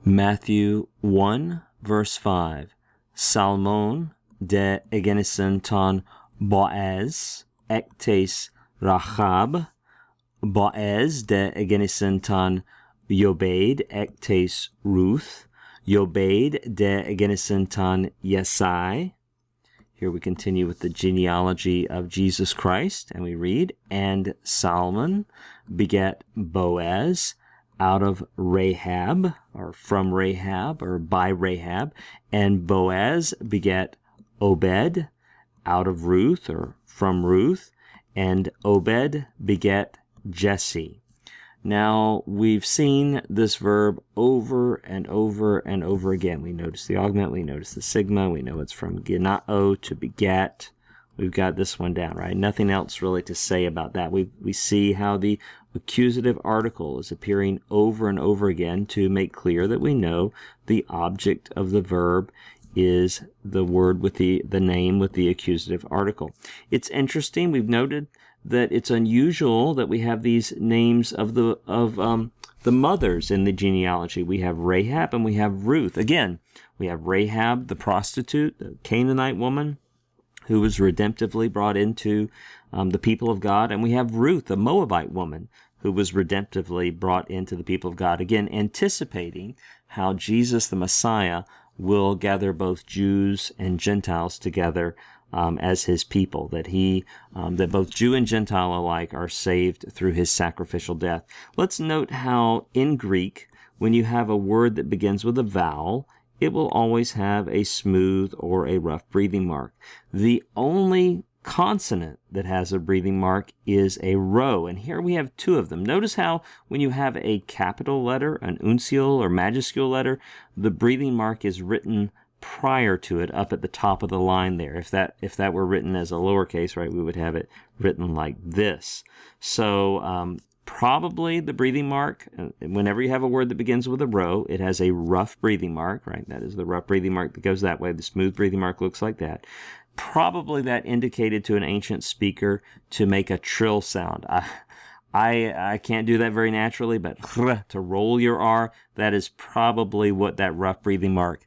Matthew 1, verse 5. Salmon de egenison ton Boaz, ektes Rahab, Boaz de egenison ton Yobed, ektes Ruth, Yobed de egenison ton Yesai. Here we continue with the genealogy of Jesus Christ, and we read, and Salmon begat Boaz out of Rahab, or from Rahab, or by Rahab, and Boaz begat Obed out of Ruth, or from Ruth, and Obed begat Jesse. Now, we've seen this verb over and over and over again. We notice the augment, we notice the sigma, we know it's from genao to begat. We've got this one down, right? Nothing else really to say about that. We see how the accusative article is appearing over and over again to make clear that we know the object of the verb is the word with the name with the accusative article. It's interesting. We've noted that it's unusual that we have these names of the mothers in the genealogy. We have Rahab and we have Ruth. Again, we have Rahab, the prostitute, the Canaanite woman, who was redemptively brought into the people of God. And we have Ruth, a Moabite woman, who was redemptively brought into the people of God. Again, anticipating how Jesus, the Messiah, will gather both Jews and Gentiles together as his people, that both Jew and Gentile alike are saved through his sacrificial death. Let's note how in Greek, when you have a word that begins with a vowel, it will always have a smooth or a rough breathing mark. The only consonant that has a breathing mark is a rho, and here we have two of them. Notice how when you have a capital letter, an uncial or majuscule letter, the breathing mark is written prior to it up at the top of the line there. If that were written as a lowercase, right, we would have it written like this. So probably the breathing mark, whenever you have a word that begins with a rho, it has a rough breathing mark, right? That is the rough breathing mark that goes that way. The smooth breathing mark looks like that. Probably that indicated to an ancient speaker to make a trill sound. I can't do that very naturally, but to roll your R, that is probably what that rough breathing mark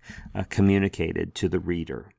communicated to the reader.